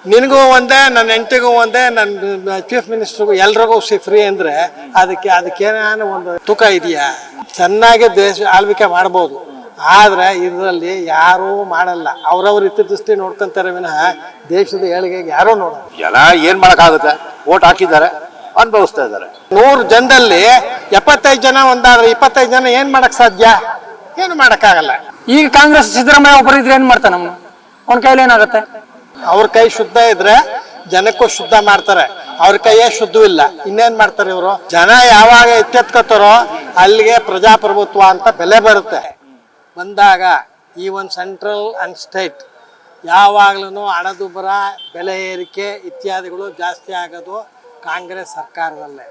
ನಿನಗೂ ಒಂದೇ, ನನ್ನ ಹೆಂಡತಿಗೂ ಒಂದೇ, ನನ್ನ ಚೀಫ್ ಮಿನಿಸ್ಟರ್ಗೂ ಎಲ್ರಿಗೂ ಫ್ರೀ ಅಂದರೆ ಅದಕ್ಕೇನೇನೋ ಒಂದು ತೂಕ ಇದೆಯಾ? ಚೆನ್ನಾಗಿ ದೇಶ ಆಳ್ವಿಕೆ ಮಾಡ್ಬೋದು, ಆದರೆ ಇದರಲ್ಲಿ ಯಾರೂ ಮಾಡಲ್ಲ. ಅವ್ರವ್ರ ಹಿತದೃಷ್ಟಿ ನೋಡ್ಕೊಂತಾರೆ ವಿನಃ ದೇಶದ ಏಳಿಗೆಗೆ ಯಾರೂ ನೋಡಲ್ಲ. ಜನ ಏನು ಮಾಡೋಕ್ಕಾಗುತ್ತೆ? ವೋಟ್ ಹಾಕಿದ್ದಾರೆ, ಅನುಭವಿಸ್ತಾ ಇದ್ದಾರೆ. 100 ಜನದಲ್ಲಿ 75 ಜನ ಒಂದಾದ್ರೆ 25 ಜನ ಏನು ಮಾಡಕ್ ಸಾಧ್ಯ? ಏನು ಮಾಡೋಕ್ಕಾಗಲ್ಲ. ಈಗ ಕಾಂಗ್ರೆಸ್ ಸಿದ್ದರಾಮಯ್ಯ ಒಬ್ಬರು ಇದ್ರೆ ಏನ್ ಮಾಡ್ತಾನೆ ಅವನು? ಅವನ ಕೈಲಿ ಏನಾಗುತ್ತೆ? ಅವ್ರ ಕೈ ಶುದ್ಧ ಇದ್ರೆ ಜನಕ್ಕೂ ಶುದ್ಧ ಮಾಡ್ತಾರೆ. ಅವ್ರ ಕೈಯೇ ಶುದ್ಧ ಇಲ್ಲ, ಇನ್ನೇನ್ ಮಾಡ್ತಾರೆ ಇವರು? ಜನ ಯಾವಾಗ ಎಚ್ಚೆತ್ಕೋತಾರೋ ಅಲ್ಲಿಗೆ ಪ್ರಜಾಪ್ರಭುತ್ವ ಅಂತ ಬೆಲೆ ಬರುತ್ತೆ. ಬಂದಾಗ ಈ ಒಂದು ಸೆಂಟ್ರಲ್ ಅಂಡ್ ಸ್ಟೇಟ್ ಯಾವಾಗ್ಲೂ ಹಣದುಬ್ಬರ, ಬೆಲೆ ಏರಿಕೆ ಇತ್ಯಾದಿಗಳು ಜಾಸ್ತಿ ಆಗೋದು ಕಾಂಗ್ರೆಸ್ ಸರ್ಕಾರದಲ್ಲೇ.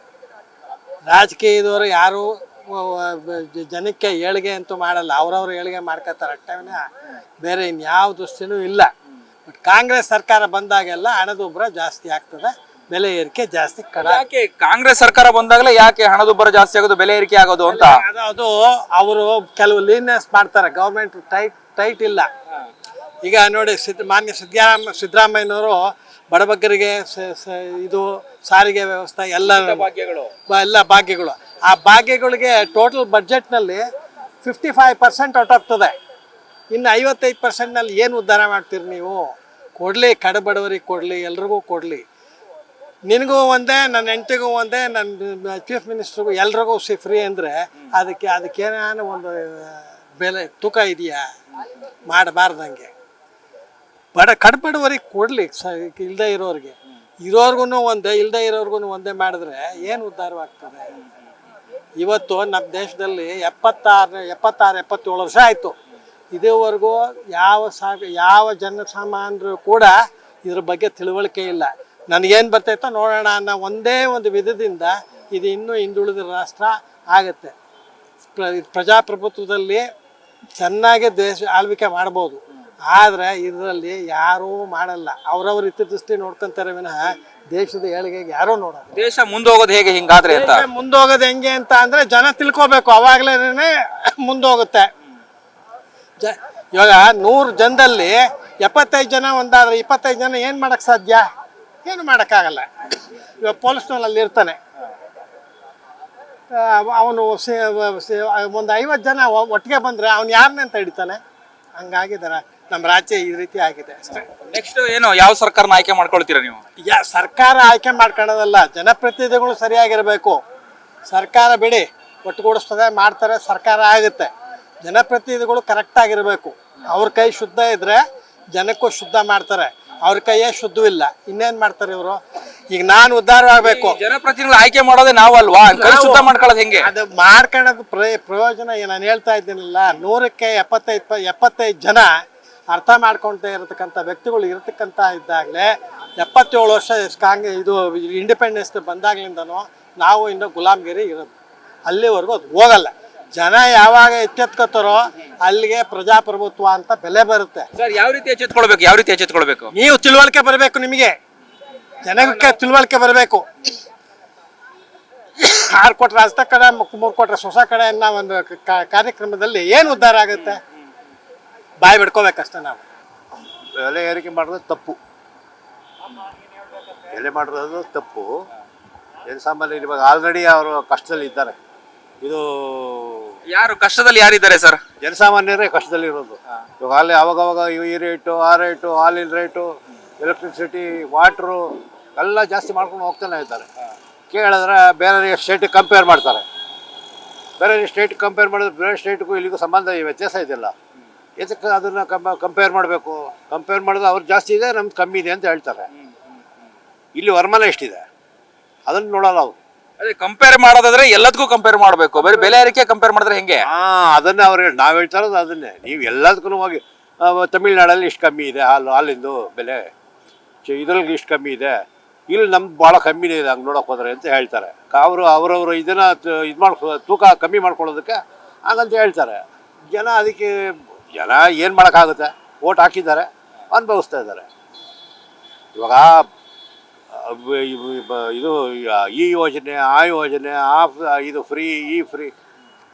ರಾಜಕೀಯದವರು ಯಾರು ಜನಕ್ಕೆ ಏಳಿಗೆ ಅಂತೂ ಮಾಡಲ್ಲ, ಅವ್ರವ್ರು ಏಳಿಗೆ ಮಾಡ್ಕೋತಾರೆ ಅಷ್ಟೇ, ಬೇರೆ ಇನ್ಯಾವ ದೃಷ್ಟಿನೂ ಇಲ್ಲ. ಬಟ್ ಕಾಂಗ್ರೆಸ್ ಸರ್ಕಾರ ಬಂದಾಗೆಲ್ಲ ಹಣದುಬ್ಬರ ಜಾಸ್ತಿ ಆಗ್ತದೆ, ಬೆಲೆ ಏರಿಕೆ ಜಾಸ್ತಿ ಯಾಕೆ ಕಾಂಗ್ರೆಸ್ ಸರ್ಕಾರ ಬಂದಾಗಲೇ ಯಾಕೆ ಹಣದುಬ್ಬರ ಜಾಸ್ತಿ ಆಗೋದು, ಬೆಲೆ ಏರಿಕೆ ಆಗೋದು ಅಂತ? ಅದು ಅವರು ಕೆಲವು ಲೀನ್ನೆಸ್ ಮಾಡ್ತಾರೆ. ಗೌರ್ಮೆಂಟ್ ಟೈಟ್ ಇಲ್ಲ. ಈಗ ನೋಡಿ, ಮಾನ್ಯ ಸಿದ್ದರಾಮಯ್ಯನವರು ಬಡಬಗ್ಗರಿಗೆ ಇದು ಸಾರಿಗೆ ವ್ಯವಸ್ಥೆ ಎಲ್ಲ ಭಾಗ್ಯಗಳು, ಆ ಭಾಗ್ಯಗಳಿಗೆ ಟೋಟಲ್ ಬಡ್ಜೆಟ್ನಲ್ಲಿ 55% ಹೊರಟೋಗ್ತದೆ. ಇನ್ನು 55%ನಲ್ಲಿ ಏನು ಉದ್ಧಾರ ಮಾಡ್ತೀರಿ ನೀವು? ಕೊಡಲಿ, ಕಡಬಡವರಿಗೆ ಕೊಡಲಿ, ಎಲ್ರಿಗೂ ಕೊಡಲಿ. ನಿನಗೂ ಒಂದೇ, ನನ್ನ ಹೆಂಡತಿಗೂ ಒಂದೇ, ನನ್ನ ಚೀಫ್ ಮಿನಿಸ್ಟ್ರಿಗೂ ಎಲ್ರಿಗೂ ಫ್ರೀ ಅಂದರೆ ಅದಕ್ಕೇನೇನೋ ಒಂದು ಬೆಲೆ ತೂಕ ಇದೆಯಾ? ಮಾಡಬಾರ್ದಂಗೆ. ಕಡಬಡವರಿಗೆ ಕೊಡಲಿ, ಇಲ್ಲದೆ ಇರೋರಿಗೆ, ಇರೋರ್ಗು ಒಂದೇ, ಇಲ್ಲದೆ ಇರೋರ್ಗು ಒಂದೇ ಮಾಡಿದ್ರೆ ಏನು ಉದ್ಧಾರವಾಗ್ತದೆ? ಇವತ್ತು ನಮ್ಮ ದೇಶದಲ್ಲಿ 77 ವರ್ಷ ಆಯಿತು, ಇದುವರೆಗೂ ಯಾವ ಜನಸಾಮಾನ್ಯರು ಕೂಡ ಇದ್ರ ಬಗ್ಗೆ ತಿಳುವಳಿಕೆ ಇಲ್ಲ. ನನಗೇನು ಬರ್ತೈತೋ ನೋಡೋಣ ಅನ್ನೋ ಒಂದೇ ಒಂದು ವಿಧದಿಂದ ಇದು ಇನ್ನೂ ಹಿಂದುಳಿದ ರಾಷ್ಟ್ರ ಆಗುತ್ತೆ. ಪ್ರಜಾಪ್ರಭುತ್ವದಲ್ಲಿ ಚೆನ್ನಾಗಿ ದೇಶ ಆಳ್ವಿಕೆ ಮಾಡ್ಬೋದು, ಆದರೆ ಇದರಲ್ಲಿ ಯಾರೂ ಮಾಡಲ್ಲ. ಅವ್ರವ್ರ ಹಿತದೃಷ್ಟಿ ನೋಡ್ಕೊಂತಾರೆ ವಿನಃ ದೇಶದ ಏಳಿಗೆಗೆ ಯಾರೂ ನೋಡಲ್ಲ. ದೇಶ ಮುಂದೋಗೋದು ಹೇಗೆ ಹಿಂಗಾದ್ರೆ ಅಂತ? ಮುಂದೋಗೋದು ಹೆಂಗೆ ಅಂತ ಅಂದರೆ ಜನ ತಿಳ್ಕೊಬೇಕು, ಅವಾಗಲೇ ಮುಂದೋಗುತ್ತೆ. ಇವಾಗ 100 ಜನದಲ್ಲಿ 75 ಜನ ಒಂದಾದ್ರೆ 25 ಜನ ಏನು ಮಾಡೋಕ್ಕೆ ಸಾಧ್ಯ? ಏನು ಮಾಡೋಕ್ಕಾಗಲ್ಲ. ಇವಾಗ ಪೊಲೀಸ್ನಲ್ಲಿ ಇರ್ತಾನೆ, ಅವನು ಒಂದು 50 ಜನ ಒಟ್ಟಿಗೆ ಬಂದರೆ ಅವನು ಯಾರನ್ನೆಂತ ಹಿಡಿತಾನೆ? ಹಂಗಾಗಿದ್ದಾರೆ ನಮ್ಮ ರಾಜ್ಯ, ಈ ರೀತಿ ಆಗಿದೆ ಅಷ್ಟೇ. ನೆಕ್ಸ್ಟ್ ಏನು, ಯಾವ ಸರ್ಕಾರನ ಆಯ್ಕೆ ಮಾಡ್ಕೊಳ್ತೀರಾ ನೀವು? ಸರ್ಕಾರ ಆಯ್ಕೆ ಮಾಡ್ಕೊಳ್ಳೋದಲ್ಲ, ಜನಪ್ರತಿನಿಧಿಗಳು ಸರಿಯಾಗಿರಬೇಕು. ಸರ್ಕಾರ ಬಿಡಿ, ಒಟ್ಟುಗೂಡಿಸ್ತದೆ, ಮಾಡ್ತಾರೆ, ಸರ್ಕಾರ ಆಗುತ್ತೆ. ಜನಪ್ರತಿನಿಧಿಗಳು ಕರೆಕ್ಟಾಗಿರಬೇಕು. ಅವ್ರ ಕೈ ಶುದ್ಧ ಇದ್ದರೆ ಜನಕ್ಕೂ ಶುದ್ಧ ಮಾಡ್ತಾರೆ. ಅವ್ರ ಕೈಯೇ ಶುದ್ಧವಿಲ್ಲ, ಇನ್ನೇನು ಮಾಡ್ತಾರೆ ಇವರು? ಈಗ ನಾನು ಉದ್ಧಾರವಾಗಬೇಕು. ಜನಪ್ರತಿನಿಧಿಗಳು ಆಯ್ಕೆ ಮಾಡೋದೇ ನಾವಲ್ವಾ? ಕೈ ಶುದ್ಧ ಮಾಡ್ಕೊಳ್ಳೋದು ಹೆಂಗೆ? ಅದು ಮಾಡ್ಕೊಳ್ಳೋದು ಪ್ರಯೋಜನ ನಾನು ಹೇಳ್ತಾ ಇದ್ದೀನಿಲ್ಲ. 100ಕ್ಕೆ 75 ಜನ ಅರ್ಥ ಮಾಡ್ಕೊಳ್ತಾ ಇರತಕ್ಕಂಥ ವ್ಯಕ್ತಿಗಳು ಇರತಕ್ಕಂಥ ಇದ್ದಾಗಲೇ 77 ವರ್ಷ ಇದು ಇಂಡಿಪೆಂಡೆನ್ಸ್ ಬಂದಾಗ್ಲಿಂದನೂ ನಾವು ಇನ್ನೂ ಗುಲಾಮ್ಗಿರಿ ಇರೋದು. ಅಲ್ಲಿವರೆಗೂ ಅದು ಹೋಗಲ್ಲ. ಜನ ಯಾವಾಗ ಎಚ್ಚೆತ್ಕೋತಾರೋ ಅಲ್ಲಿಗೆ ಪ್ರಜಾಪ್ರಭುತ್ವ ಅಂತ ಬೆಲೆ ಬರುತ್ತೆ. ಸರ್, ಯಾವ ರೀತಿ ಎಚ್ಚೆತ್ಕೊಳ್ಬೇಕು? ನೀವು ತಿಳುವಳಿಕೆ ಬರಬೇಕು, ನಿಮಗೆ ಜನಕ್ಕೆ ತಿಳುವಳಿಕೆ ಬರಬೇಕು. 6 ಕೋಟಿ ರಾಜ್ಯ ಕಡೆ 3 ಕೋಟಿ ಹೊಸ ಕಡೆ ಅನ್ನೋ ಒಂದು ಕಾರ್ಯಕ್ರಮದಲ್ಲಿ ಏನು ಉದ್ಧಾರ ಆಗುತ್ತೆ? ಬಾಯಿ ಬಿಡ್ಕೋಬೇಕಷ್ಟೇ. ನಾವು ಬೆಲೆ ಏರಿಕೆ ಮಾಡೋದು ತಪ್ಪು, ಬೆಲೆ ಮಾಡೋದು ತಪ್ಪು. ಜನಸಾಮಾನ್ಯರು ಇವಾಗ ಆಲ್ರೆಡಿ ಅವರು ಕಷ್ಟದಲ್ಲಿ ಇದ್ದಾರೆ. ಇದು ಯಾರು ಕಷ್ಟದಲ್ಲಿ ಯಾರಿದ್ದಾರೆ ಸರ್? ಜನಸಾಮಾನ್ಯರೇ ಕಷ್ಟದಲ್ಲಿ ಇರೋದು. ಇವಾಗ ಅಲ್ಲಿ ಅವಾಗವಾಗ ಈ ರೇಟು, ಆ ರೇಟು, ಹಾಲಿನ ರೇಟು, ಎಲೆಕ್ಟ್ರಿಸಿಟಿ, ವಾಟ್ರು ಎಲ್ಲ ಜಾಸ್ತಿ ಮಾಡ್ಕೊಂಡು ಹೋಗ್ತಾನೆ ಇದ್ದಾರೆ. ಕೇಳಿದ್ರೆ ಬೇರೆ ಸ್ಟೇಟಿಗೆ ಕಂಪೇರ್ ಮಾಡ್ತಾರೆ. ಬೇರೆ ಸ್ಟೇಟಿಗೆ ಕಂಪೇರ್ ಮಾಡಿದ್ರೆ ಬೇರೆ ಸ್ಟೇಟ್ಗೂ ಇಲ್ಲಿಗೂ ಸಂಬಂಧ ವ್ಯತ್ಯಾಸ ಇದೆಯಲ್ಲ. ಇದಕ್ಕೆ ಅದನ್ನು ಕಂಪೇರ್ ಮಾಡಬೇಕು. ಕಂಪೇರ್ ಮಾಡಿದ್ರೆ ಅವ್ರು ಜಾಸ್ತಿ ಇದೆ, ನಮ್ದು ಕಮ್ಮಿ ಇದೆ ಅಂತ ಹೇಳ್ತಾರೆ. ಇಲ್ಲಿ ವರಮಾನ ಎಷ್ಟಿದೆ ಅದನ್ನು ನೋಡಲ್ಲ ಅವ್ರು. ಅದೇ ಕಂಪೇರ್ ಮಾಡೋದಾದ್ರೆ ಎಲ್ಲದಕ್ಕೂ ಕಂಪೇರ್ ಮಾಡಬೇಕು, ಬರೀ ಬೆಲೆ ಏರಿಕೆ ಕಂಪೇರ್ ಮಾಡಿದ್ರೆ ಹೆಂಗೆ? ಅದನ್ನೇ ಅವ್ರು ನಾವು ಹೇಳ್ತಾ ಇರೋದು ಅದನ್ನೇ. ನೀವು ಎಲ್ಲದಕ್ಕೂ ಹೋಗಿ ತಮಿಳ್ನಾಡಲ್ಲಿ ಇಷ್ಟು ಕಮ್ಮಿ ಇದೆ ಹಾಲಿಂದು ಬೆಲೆ, ಇದ್ರಲ್ಲಿ ಇಷ್ಟು ಕಮ್ಮಿ ಇದೆ, ಇಲ್ಲಿ ನಮ್ದು ಭಾಳ ಕಮ್ಮಿನೇ ಇದೆ ಹಂಗೆ ನೋಡೋಕೆ ಹೋದ್ರೆ ಅಂತ ಹೇಳ್ತಾರೆ. ಅವರವರು ಇದನ್ನು ಇದು ತೂಕ ಕಮ್ಮಿ ಮಾಡ್ಕೊಳ್ಳೋದಕ್ಕೆ ಹಾಗಂತ ಹೇಳ್ತಾರೆ. ಅದಕ್ಕೆ ಜನ ಏನು ಮಾಡೋಕ್ಕಾಗುತ್ತೆ? ವೋಟ್ ಹಾಕಿದ್ದಾರೆ, ಅನುಭವಿಸ್ತಾ ಇದ್ದಾರೆ. ಇವಾಗ ಇದು ಈ ಯೋಜನೆ, ಆ ಯೋಜನೆ, ಇದು ಫ್ರೀ, ಈ ಫ್ರೀ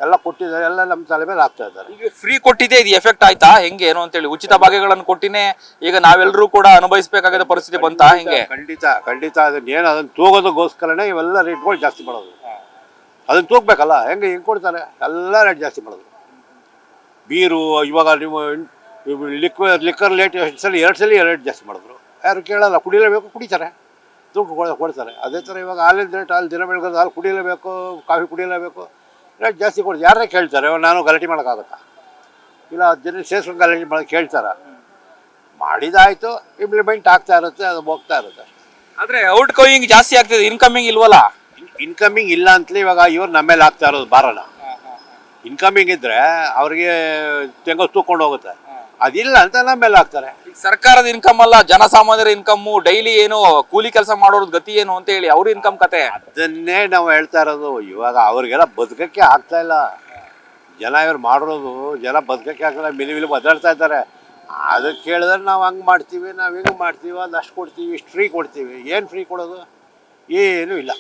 ಎಲ್ಲ ಕೊಟ್ಟಿದ್ದಾರೆ, ಎಲ್ಲ ನಮ್ಮ ತಲೆ ಮೇಲೆ ಹಾಕ್ತಾ ಇದ್ದಾರೆ. ಈಗ ಫ್ರೀ ಕೊಟ್ಟಿದೆ, ಇದು ಎಫೆಕ್ಟ್ ಆಯ್ತಾ ಹೆಂಗೆ ಏನು ಅಂತೇಳಿ? ಉಚಿತ ಭಾಗ್ಯಗಳನ್ನು ಕೊಟ್ಟಿನೇ ಈಗ ನಾವೆಲ್ಲರೂ ಕೂಡ ಅನುಭವಿಸಬೇಕಾದ ಪರಿಸ್ಥಿತಿ ಬಂತಾ ಹೆಂಗೆ? ಖಂಡಿತ ಅದನ್ನ ತೂಗೋದಕ್ಕೋಸ್ಕರನೇ ಇವೆಲ್ಲ ರೇಟ್ಗಳು ಜಾಸ್ತಿ ಮಾಡೋದು. ಅದನ್ನ ತೂಗ್ಬೇಕಲ್ಲ, ಹೆಂಗೆ ಕೊಡ್ತಾರೆ, ಎಲ್ಲ ರೇಟ್ ಜಾಸ್ತಿ ಮಾಡೋದು. ಬೀರು ಇವಾಗ ನೀವು ಲಿಕ್ಕರ್ ರೇಟ್ ಎಷ್ಟು ಸಲ 2 ಸಲ ರೇಟ್ ಜಾಸ್ತಿ ಮಾಡಿದ್ರು. ಯಾರು ಕೇಳಲ್ಲ, ಕುಡಿಲೇಬೇಕು, ಕುಡಿತಾರೆ, ದುಡ್ಡು ಕೊಡ್ತಾರೆ. ಅದೇ ಥರ ಇವಾಗ ಹಾಲಿನ ರೇಟ್, ಹಾಲು ದಿನ ಬೆಳಗ್ಗೆ ಹಾಲು ಕುಡಿಲೇಬೇಕು, ಕಾಫಿ ಕುಡಿಲೇಬೇಕು, ರೇಟ್ ಜಾಸ್ತಿ ಕೊಡ್ತಾರೆ. ಯಾರೇ ಕೇಳ್ತಾರೆ, ನಾನು ಗಲಾಟೆ ಮಾಡೋಕ್ಕಾಗುತ್ತಾ? ಇಲ್ಲ, ಜನ ಸೇರಿಸ್ಕೊಂಡು ಗಲಾಟೆ ಮಾಡೋದು ಕೇಳ್ತಾರೆ. ಮಾಡಿದಾಯಿತು, ಇಂಪ್ಲಿಮೆಂಟ್ ಆಗ್ತಾ ಇರುತ್ತೆ, ಅದು ಹೋಗ್ತಾ ಇರುತ್ತೆ. ಆದ್ರೆ ಔಟ್ ಗೋಯಿಂಗ್ ಜಾಸ್ತಿ ಆಗ್ತಿದೆ, ಇನ್ಕಮಿಂಗ್ ಇಲ್ವಲ್ಲ? ಇನ್ಕಮಿಂಗ್ ಇಲ್ಲ ಅಂತಲೇ ಇವಾಗ ಇವ್ರು ನಮ್ಮ ಮೇಲೆ ಆಗ್ತಾ ಇರೋದು ಭಾರನ. ಇನ್ಕಮಿಂಗ್ ಇದ್ದರೆ ಅವ್ರಿಗೆ ತೆಂಗೋ ತೂಕೊಂಡು ಹೋಗುತ್ತೆ, ಅದಿಲ್ಲ ಅಂತ ನಮ್ಮ ಮೇಲೆ ಹಾಕ್ತಾರೆ. ಈಗ ಸರ್ಕಾರದ ಇನ್ಕಮ್ ಅಲ್ಲ, ಜನಸಾಮಾನ್ಯರ ಇನ್ಕಮ್ಮು, ಡೈಲಿ ಏನು ಕೂಲಿ ಕೆಲಸ ಮಾಡೋರ್ ಗತಿ ಏನು ಅಂತ ಹೇಳಿ ಅವ್ರ ಇನ್ಕಮ್ ಕತೆ. ಅದನ್ನೇ ನಾವು ಹೇಳ್ತಾ ಇರೋದು. ಇವಾಗ ಅವ್ರಿಗೆಲ್ಲ ಬದುಕಕ್ಕೆ ಆಗ್ತಾ ಇಲ್ಲ. ಜನ ಇವ್ರು ಮಾಡಿರೋದು, ಜನ ಬದುಕಕ್ಕೆ ಆಗ್ತಾಯಿಲ್ಲ, ಮಿಲಿ ಬದಲಾಡ್ತಾ ಇದ್ದಾರೆ. ಅದಕ್ಕೆ ಕೇಳಿದ್ರೆ ನಾವು ಹಂಗೆ ಮಾಡ್ತೀವಿ, ನಾವು ಹಿಂಗೆ ಮಾಡ್ತೀವಿ, ಅದು ಅಷ್ಟು ಕೊಡ್ತೀವಿ, ಇಷ್ಟು ಫ್ರೀ ಕೊಡ್ತೀವಿ. ಏನು ಫ್ರೀ ಕೊಡೋದು? ಏನೂ ಇಲ್ಲ.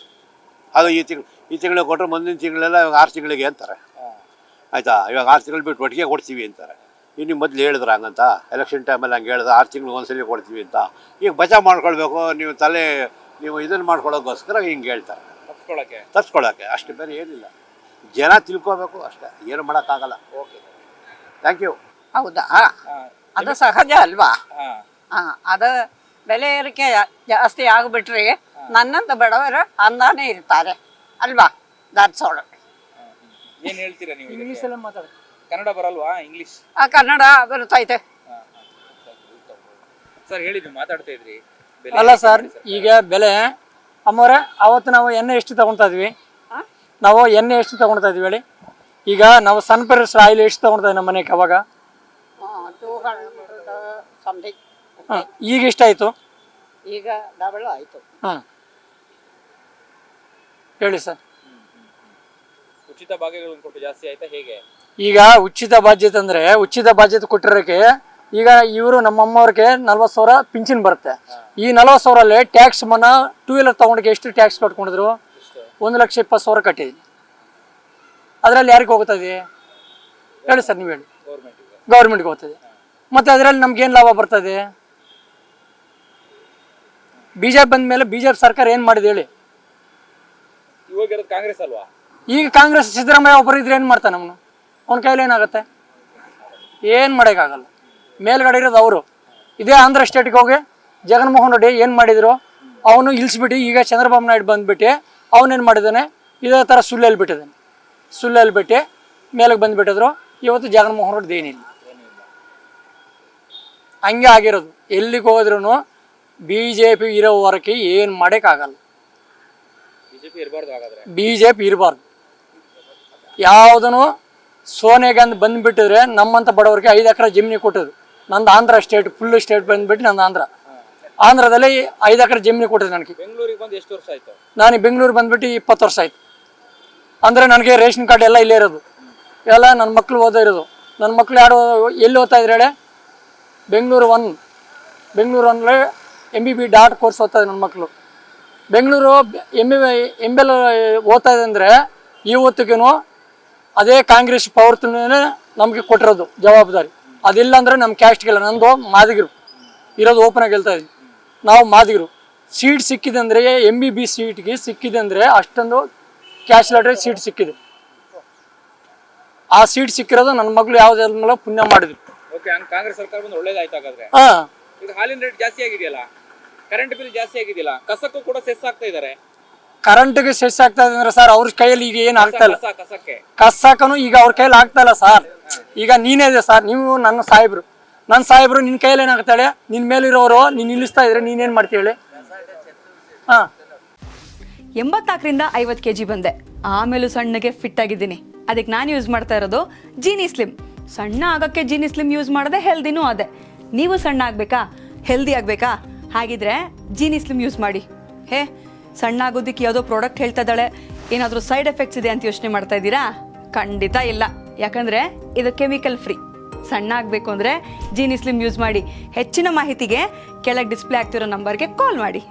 ಅದು ಈ ತಿಂಗಳಿಗೆ ಕೊಟ್ಟರೆ ಮುಂದಿನ ತಿಂಗಳೆಲ್ಲ ಇವಾಗ 6 ತಿಂಗಳಿಗೆ ಅಂತಾರೆ. ಆಯಿತಾ, ಇವಾಗ 6 ತಿಂಗಳು ಬಿಟ್ಟು ಒಟ್ಟಿಗೆ ಕೊಡ್ತೀವಿ ಅಂತಾರೆ. ನೀವು ಮೊದಲು ಹೇಳಿದ್ರೆ ಹಂಗಂತ, ಎಲೆಕ್ಷನ್ ಟೈಮಲ್ಲಿ ಹಂಗೆ ಹೇಳಿದ್ರೆ 6 ತಿಂಗಳು ಒಂದ್ಸಲಿ ಕೊಡ್ತೀವಿ ಅಂತ. ಈಗ ಬಚಾವ್ ಮಾಡ್ಕೊಳ್ಬೇಕು, ನೀವು ಇದನ್ನು ಮಾಡ್ಕೊಳ್ಳೋಕ್ಕೋಸ್ಕರ ಹಿಂಗೆ ಹೇಳ್ತಾರೆ, ತರ್ಸ್ಕೊಳ್ಳೋಕ್ಕೆ. ಅಷ್ಟು ಬೇರೆ ಏನಿಲ್ಲ. ಜನ ತಿಳ್ಕೋಬೇಕು ಅಷ್ಟೇ, ಏನು ಮಾಡೋಕ್ಕಾಗಲ್ಲ. Okay, thank you. ಹೌದಾ, ಅದು ಸಹಜ ಅಲ್ವಾ? ಅದು ಬೆಲೆ ಏರಿಕೆ ಜಾಸ್ತಿ ಆಗಿಬಿಟ್ರೆ ನನ್ನಂತ ಬಡವರು ಅಂದಾನೆ ಇರ್ತಾರೆ ಅಲ್ವಾ? That's all. ಏನ್ ಹೇಳ್ತೀರಾ ನೀವು? ಇಂಗ್ಲಿಷ್ ಎಲ್ಲ ಮಾತಾಡಿ, ಕನ್ನಡ ಬರಲ್ವಾ? ಇಂಗ್ಲಿಷ್ ಕನ್ನಡ ಬರ್ತೈತೆ ಸರ್. ಹೇಳಿ, ನೀವು ಮಾತಾಡ್ತಾ ಇದ್ರಿ. ಅಲ್ಲ ಸರ್, ಈಗ ಬೆಲೆ ಅಮ್ಮವ್ರೆ, ಅವತ್ತು ನಾವು ಎಣ್ಣೆ ಎಷ್ಟು ತಗೊಳ್ತಾ ಇದ್ವಿ? ನಾವು ಎಣ್ಣೆ ಎಷ್ಟು ತಗೊಳ್ತಾ ಇದ್ವಿ ಹೇಳಿ? ಈಗ ನಾವು ಸನ್ಫ್ಲವರ್ ಆಯಿಲ್ ಎಷ್ಟು ತಗೊಳ್ತಾ ಇದ್ವಿ ನಮ್ಮ ಮನೆಗೆ ಅವಾಗ? 200 ಸಮಥಿಂಗ್. ಈಗ ಎಷ್ಟಾಯಿತು? ಈಗ ಡಬಲ್ ಆಯಿತು. ಹೇಳಿ ಸರ್. ಉಚಿತ ಭಾಗ್ಯಗಳನ್ನು ಕೊಟ್ಟು ಜಾಸ್ತಿ ಆಯ್ತಾ ಹೇಗೆ? ಈಗ ಉಚಿತ ಬಾಧ್ಯತೆ ಅಂದರೆ, ಉಚಿತ ಬಾಧ್ಯತೆ ಕೊಟ್ಟಿರೋಕ್ಕೆ ಈಗ ಇವರು ನಮ್ಮಮ್ಮವ್ರಿಗೆ 40,000 ಪಿಂಚಣಿ ಬರುತ್ತೆ. ಈ 40,000 ಟ್ಯಾಕ್ಸ್ ಮನ 2 ವೀಲರ್ ತೊಗೊಂಡಿಗೆ ಎಷ್ಟು ಟ್ಯಾಕ್ಸ್ ಕಟ್ಕೊಂಡಿದ್ರು? 1,20,000 ಕಟ್ಟಿದ್ದೀನಿ. ಅದರಲ್ಲಿ ಯಾರಿಗೆ ಹೋಗ್ತದೆ ಹೇಳಿ ಸರ್, ನೀವು ಹೇಳಿ. ಗೌರ್ಮೆಂಟ್ಗೆ ಹೋಗ್ತದೆ. ಮತ್ತು ಅದರಲ್ಲಿ ನಮ್ಗೇನು ಲಾಭ ಬರ್ತದೆ? ಬಿಜೆಪಿ ಬಂದ ಮೇಲೆ ಬಿಜೆಪಿ ಸರ್ಕಾರ ಏನು ಮಾಡಿದೆ ಹೇಳಿ? ಇವಾಗ ಕಾಂಗ್ರೆಸ್ ಅಲ್ವಾ? ಈಗ ಕಾಂಗ್ರೆಸ್ ಸಿದ್ದರಾಮಯ್ಯ ಒಬ್ಬರು ಇದ್ರೆ ಏನು ಮಾಡ್ತಾನೆ ಅವನು? ಅವನ ಕೈಲಿ ಏನಾಗುತ್ತೆ? ಏನು ಮಾಡೋಕ್ಕಾಗಲ್ಲ. ಮೇಲ್ಗಡೆ ಇರೋದು ಅವರು. ಇದೇ ಆಂಧ್ರ ಸ್ಟೇಟ್ಗೆ ಹೋಗಿ ಜಗನ್ಮೋಹನ್ ರೆಡ್ಡಿ ಏನು ಮಾಡಿದರು? ಅವನು ಇಳಿಸ್ಬಿಟ್ಟು ಈಗ ಚಂದ್ರಬಾಬು ನಾಯ್ಡು ಬಂದುಬಿಟ್ಟು ಅವನೇನು ಮಾಡಿದ್ದಾನೆ? ಇದೇ ಥರ ಸುಳ್ಳು ಹೇಳ್ಬಿಟ್ಟಿದ್ದಾನೆ. ಸುಳ್ಳು ಹೇಳ್ಬಿಟ್ಟು ಮೇಲಕ್ಕೆ ಬಂದುಬಿಟ್ಟಿದ್ರು. ಇವತ್ತು ಜಗನ್ಮೋಹನ್ ರೆಡ್ಡಿ ಏನಿಲ್ಲ, ಹಂಗೆ ಆಗಿರೋದು. ಎಲ್ಲಿಗೆ ಹೋದ್ರೂ BJP ಇರೋವರೆಗೆ ಏನು ಮಾಡೋಕ್ಕಾಗಲ್ಲ. BJP ಇರಬಾರ್ದು. ಯಾವುದೂ ಸೋನಿಯಾ ಗಾಂಧಿ ಬಂದುಬಿಟ್ಟಿದ್ರೆ ನಮ್ಮಂಥ ಬಡವರಿಗೆ 5 ಎಕರೆ ಜಮೀನು ಕೊಟ್ಟರು. ನಂದು ಆಂಧ್ರ ಸ್ಟೇಟ್, ಫುಲ್ ಸ್ಟೇಟ್ ಬಂದುಬಿಟ್ಟು ನಂದು ಆಂಧ್ರದಲ್ಲಿ 5 ಎಕರೆ ಜಮೀನು ಕೊಟ್ಟಿದ್ದು ನನಗೆ. ಬೆಂಗಳೂರಿಗೆ ಬಂದು ಎಷ್ಟು ವರ್ಷ ಆಯಿತು? ನಾನು ಬೆಂಗಳೂರು ಬಂದುಬಿಟ್ಟು 20 ವರ್ಷ ಆಯಿತು. ಅಂದರೆ ನನಗೆ ರೇಷನ್ ಕಾರ್ಡ್ ಎಲ್ಲ ಇಲ್ಲೇ ಇರೋದು, ಎಲ್ಲ ನನ್ನ ಮಕ್ಕಳು ಓದೋ ಇರೋದು. ನನ್ನ ಮಕ್ಕಳು ಯಾರು ಎಲ್ಲಿ ಓದ್ತಾ ಇದ್ರೆ ಹೇಳಿ? ಬೆಂಗಳೂರು 1 MBB ಡಾಟ್ ಕೋರ್ಸ್ ಓದ್ತಾ ಇದೆ ನನ್ನ ಮಕ್ಕಳು. ಬೆಂಗಳೂರು MBL ಓದ್ತಾ ಇದೆ ಅಂದರೆ ಇವತ್ತಿಗೂ ಅದೇ ಕಾಂಗ್ರೆಸ್ ಪವರ್ತನೇ ನಮಗೆ ಕೊಟ್ಟಿರೋದು ಜವಾಬ್ದಾರಿ. ಅದಿಲ್ಲ ಅಂದರೆ ನಮ್ಮ ಕ್ಯಾಸ್ಟ್ಗೆಲ್ಲ. ನಂದು ಮಾದಿಗರು ಇರೋದು, ಓಪನ್ ಆಗಿ ಹೇಳ್ತಾ ಇದ್ದೀನಿ. ನಾವು ಮಾದಿಗರು. ಸೀಟ್ ಸಿಕ್ಕಿದೆ ಅಂದರೆ MBB ಸೀಟ್ಗೆ ಸಿಕ್ಕಿದೆ ಅಂದರೆ ಅಷ್ಟೊಂದು ಕ್ಯಾಶ್ ಲಾಟ್ರಿ ಸೀಟ್ ಸಿಕ್ಕಿದೆ. ಆ ಸೀಟ್ ಸಿಕ್ಕಿರೋದು ನನ್ನ ಮಗಳು ಯಾವುದೆಲ್ಲ ಪುಣ್ಯ ಮಾಡಿದ್ರು. ಓಕೆ, ಕಾಂಗ್ರೆಸ್ ಸರ್ಕಾರ ಬಂದು ಒಳ್ಳೇದಾಯ್ತು ಹಾಗಾದ್ರೆ. ಈಗ ಹಾಲಿನ ರೇಟ್ ಜಾಸ್ತಿ ಆಗಿದೆಯಲ್ಲ, ಕರೆಂಟ್ ಬಿಲ್ ಜಾಸ್ತಿ ಆಗಿದೆಯಲ್ಲ, ಕಸಕ್ಕೂ ಕೂಡ ಸೆಸ್ ಆಗ್ತಾ ಇದ್ದಾರೆ. ಕರೆಂಟ್ಗೆ ಸೆಸ್ ಆಗ್ತಾ ಇದೆ ಅಂದ್ರೆ ಸರ್ ಅವ್ರ ಕೈಯಲ್ಲಿ ಈಗ ಏನು ಆಗ್ತಾ ಇಲ್ಲ. ಕಸಾಕನು ಈಗ ಅವ್ರ ಕೈಯಲ್ಲಿ ಆಗ್ತಾ ಇಲ್ಲ ಸರ್. ಈಗ ನೀನೇ ಇದೆ ಸರ್, ನೀವು ನನ್ನ ಸಾಹೇಬ್ರು ನಿನ್ನ ಕೈಯಲ್ಲಿ ಏನಾಗ್ತಾಳೆ? ನಿನ್ನ ಮೇಲಿರೋರು ನೀನು ನಿಲ್ಲಿಸ್ತಾ ಇದ್ರೆ ನೀನೇನು ಮಾಡ್ತೀವಿ ಹೇಳಿ? 84ರಿಂದ 50 kg ಬಂದೆ. ಆಮೇಲೂ ಸಣ್ಣಗೆ ಫಿಟ್ ಆಗಿದ್ದೀನಿ. ಅದಕ್ಕೆ ನಾನು ಯೂಸ್ ಮಾಡ್ತಾ ಇರೋದು ಜೀನಿ ಸ್ಲಿಮ್. ಸಣ್ಣ ಆಗೋಕ್ಕೆ ಜೀನಿ ಸ್ಲಿಮ್ ಯೂಸ್ ಮಾಡಿದೆ, ಹೆಲ್ದಿನೂ ಅದೇ. ನೀವು ಸಣ್ಣ ಆಗಬೇಕಾ, ಹೆಲ್ದಿ ಆಗಬೇಕಾ? ಹಾಗಿದ್ರೆ ಜೀನಿ ಸ್ಲಿಮ್ ಯೂಸ್ ಮಾಡಿ. ಸಣ್ಣ ಆಗೋದಕ್ಕೆ ಯಾವುದೋ ಪ್ರಾಡಕ್ಟ್ ಹೇಳ್ತಾ ಇದ್ದಾಳೆ, ಏನಾದರೂ ಸೈಡ್ ಎಫೆಕ್ಟ್ಸ್ ಇದೆ ಅಂತ ಯೋಚನೆ ಮಾಡ್ತಾ ಇದ್ದೀರಾ? ಖಂಡಿತ ಇಲ್ಲ, ಯಾಕಂದರೆ ಇದು ಕೆಮಿಕಲ್ ಫ್ರೀ. ಸಣ್ಣ ಆಗಬೇಕು ಅಂದರೆ ಜೀನಿ ಸ್ಲಿಮ್ ಯೂಸ್ ಮಾಡಿ. ಹೆಚ್ಚಿನ ಮಾಹಿತಿಗೆ ಕೆಳಗೆ ಡಿಸ್ಪ್ಲೇ ಆಗ್ತಿರೋ ನಂಬರ್ಗೆ ಕಾಲ್ ಮಾಡಿ.